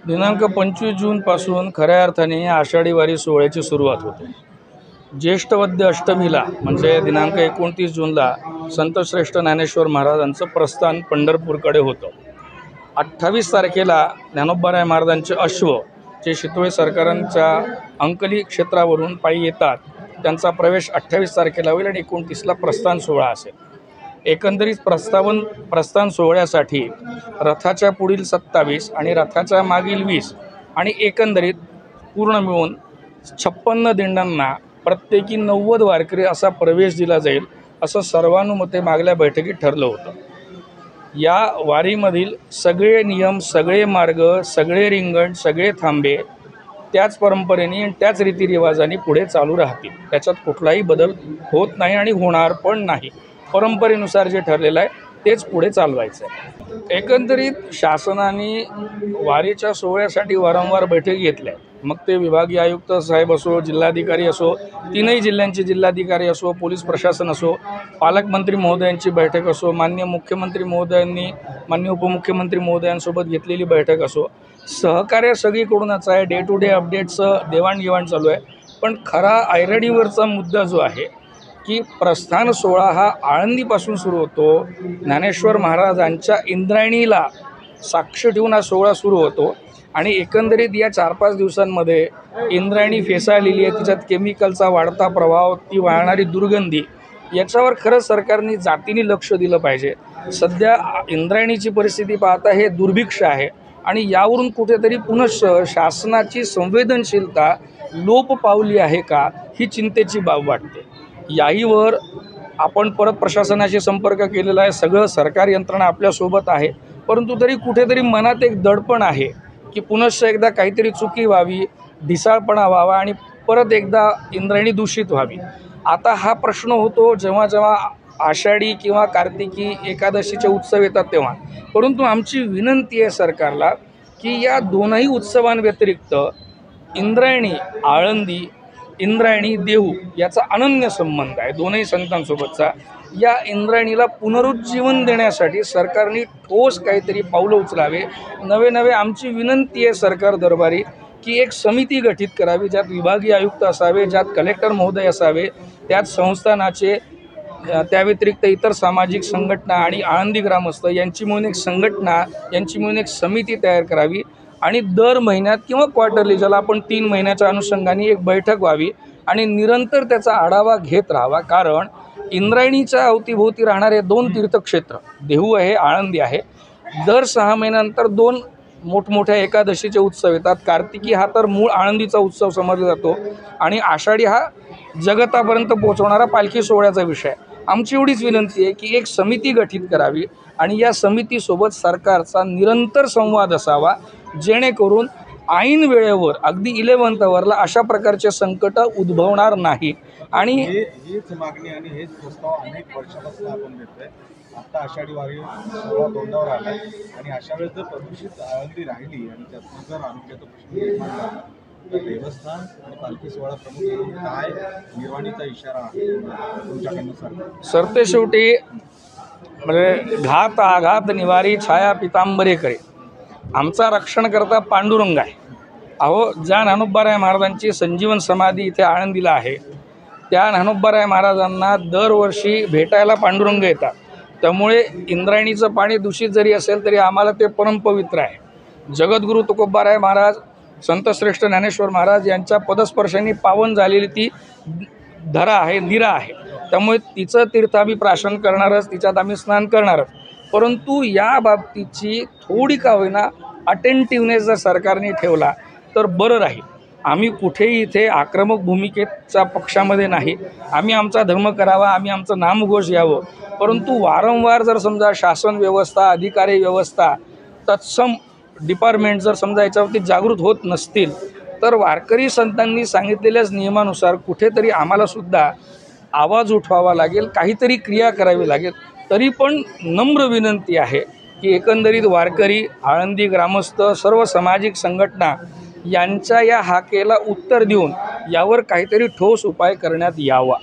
दिनांक 25 जूनपासून खऱ्या अर्थाने आषाढी वारी सोहळ्याची सुरुवात होते। ज्येष्ठ वद्य अष्टमीला म्हणजे दिनांक 29 जूनला संतश्रेष्ठ ज्ञानेश्वर महाराजांचं प्रस्थान पंढरपूरकडे होतं। 28 तारखेला ज्ञानोबाराय महाराजांचे अश्व जे शितोळे सरकारांच्या अंकली क्षेत्रावरून पायी येतात त्यांचा प्रवेश 28 तारखेला होईल आणि 29ला प्रस्थान सोहळा असेल। एकंदरीत प्रस्थान सोहळ्यासाठी रथाच्या पुढील 27 आणि रथाच्या मागील 20 आणि एकंदरीत पूर्ण मिळून 56 दिंडांना प्रत्येकी 90 वारकरी असा प्रवेश दिला जाईल असं सर्वानुमते मागल्या बैठकीत ठरलं होतं। या वारीमधील सगळे नियम, सगळे मार्ग, सगळे रिंगण, सगळे थांबे त्याच परंपरेने त्याच रीतिरिवाजाने पुढे चालू राहतील। त्याच्यात कुठलाही बदल होत नाही आणि होणार पण नाही। परंपरेनुसार जे ठरलेलं आहे तेच पुढे चालवायचं आहे। एकंदरीत शासनाने वारीच्या सोहळ्यासाठी वारंवार बैठकी घेतल्या, मग ते विभागीय आयुक्त साहेब असो, जिल्हाधिकारी असो, तीनही जिल्ह्यांचे जिल्हाधिकारी असो, पोलीस प्रशासन असो, पालकमंत्री महोदयांची बैठक असो, माननीय मुख्यमंत्री महोदयांनी माननीय उपमुख्यमंत्री महोदयांसोबत घेतलेली बैठक असो, सहकार्य सगळीकडूनच आहे। डे टू डे अपडेट्सचं देवाणघेवाण चालू आहे। पण खरा ऐरणीवरचा मुद्दा जो आहे की प्रस्थान सोहळा हा आळंदीपासून सुरू होतो। ज्ञानेश्वर महाराजांच्या इंद्रायणीला साक्ष ठेवून हा सोहळा सुरू होतो आणि एकंदरीत या 4-5 दिवसांमध्ये इंद्रायणी फेसाळलेली आहे, तिच्यात केमिकलचा वाढता प्रभाव, ती वाहणारी दुर्गंधी, याच्यावर खरंच सरकारने जातीने लक्ष दिलं पाहिजे। सध्या इंद्रायणीची परिस्थिती पाहता हे दुर्भिक्ष आहे आणि यावरून कुठेतरी पुनश्च शासनाची संवेदनशीलता लोप पावली आहे का, ही चिंतेची बाब वाटते। याहीवर आपण परत प्रशासनाशी संपर्क केलेला आहे, सगळं सरकार यंत्रणा आपल्यासोबत आहे, परंतु तरी कुठेतरी मनात एक दडपण आहे की पुनश्च एकदा काहीतरी चुकी व्हावी, ढिसाळपणा व्हावा आणि परत एकदा इंद्रायणी दूषित व्हावी। आता हा प्रश्न होतो जेव्हा जेव्हा आषाढी किंवा कार्तिकी एकादशीचे उत्सव येतात तेव्हा। परंतु आमची विनंती आहे सरकारला की या दोनही उत्सवांव्यतिरिक्त इंद्रायणी आळंदी, इंद्रायणी देहू याचा अनन्य संबंध आहे दोनही संतांसोबतचा। या इंद्रायणीला पुनरुज्जीवन देण्यासाठी सरकारने ठोस काहीतरी पावलं उचलावे। नवे आमची विनंती आहे सरकार दरबारी की एक समिती गठीत करावी, ज्यात विभागीय आयुक्त असावे, ज्यात कलेक्टर महोदय असावे, त्यात संस्थानाचे, त्या व्यतिरिक्त इतर सामाजिक संघटना आणि आळंदी ग्रामस्थ यांची मिळून एक संघटना, यांची मिळून एक समिती तयार करावी आणि दर महिन्यात किंवा क्वार्टरली, ज्याला आपण 3 महिन्याच्या अनुषंगाने एक बैठक व्हावी आणि निरंतर त्याचा आढावा घेत राहावा। कारण इंद्रायणीच्या अवतीभोवती राहणारे 2 तीर्थक्षेत्र देहू आहे, आळंदी आहे, दर 6 महिन्यानंतर 2 मोठमोठ्या एकादशीचे उत्सव येतात। कार्तिकी हा तर मूळ आळंदीचा उत्सव समजला जातो आणि आषाढी हा जगतापर्यंत पोहोचवणारा पालखी सोहळ्याचा विषय। आमची एवढीच विनंती आहे की एक समिती गठीत करावी आणि या समितीसोबत सरकारचा निरंतर संवाद असावा, जेणेकरून ऐन वेळेवर अगदी 11th आवरला अशा प्रकारचे संकट उद्भवणार नाही। आणि हीच मागणी आणि हेच प्रस्ताव अनेक वर्षापासून आपण देतोय। आता आषाढी वारी सोहळा तोंडावर आलाय आणि अशा वेळेस जर प्रदूषित आळंदी राहिली आणि त्यातून जर आरोग्याचा प्रश्न निर्माण झाला तर देवस्थान आणि पालखी सोहळा प्रमुख म्हणून काय निर्वाणीचा इशारा आहे तुमच्याकडनं सरते शेवटी म्हणजे घात आघात निवारी छाया पितांबरे करे, आमचा रक्षण करता पांडुरंग आहे। अहो, ज्या ज्ञानोबाराय महाराजांची संजीवन समाधी इथे आळंदीला आहे, त्या ज्ञानोबाराय महाराजांना दरवर्षी भेटायला पांडुरंग येतात। त्यामुळे इंद्रायणीचं पाणी दूषित जरी असेल तरी आम्हाला ते परमपवित्र आहे। जगद्गुरू तुकोबाराय महाराज, संतश्रेष्ठ ज्ञानेश्वर महाराज यांच्या पदस्पर्शांनी पावन झालेली ती धरा आहे, नीरा आहे। त्यामुळे तिचं तीर्थ आम्ही प्राशन करणारच, तिच्यात आम्ही स्नान करणारच। परंतु या बाबतीची थोडी का होईना अटेंटिव्हनेस जर सरकारने ठेवला तर बरं राहील। आम्ही कुठेही इथे आक्रमक भूमिकेच्या पक्षामध्ये नाही, आम्ही आमचा धर्म करावा, आम्ही आमचं नामघोष यावं। परंतु वारंवार जर समजा शासन व्यवस्था, अधिकारी व्यवस्था, तत्सम डिपार्टमेंट जर समजा याच्यावरती जागृत होत नसतील तर वारकरी संतांनी सांगितलेल्याच नियमानुसार कुठेतरी आम्हालासुद्धा आवाज उठवावा लागेल, काहीतरी क्रिया करावी लागेल। तरी पण नम्र विनंती आहे की एकंदरीत वारकरी, आळंदी ग्रामस्थ, सर्व सामाजिक संघटना यांच्या या हाकेला उत्तर देऊन यावर काहीतरी ठोस उपाय करण्यात यावा।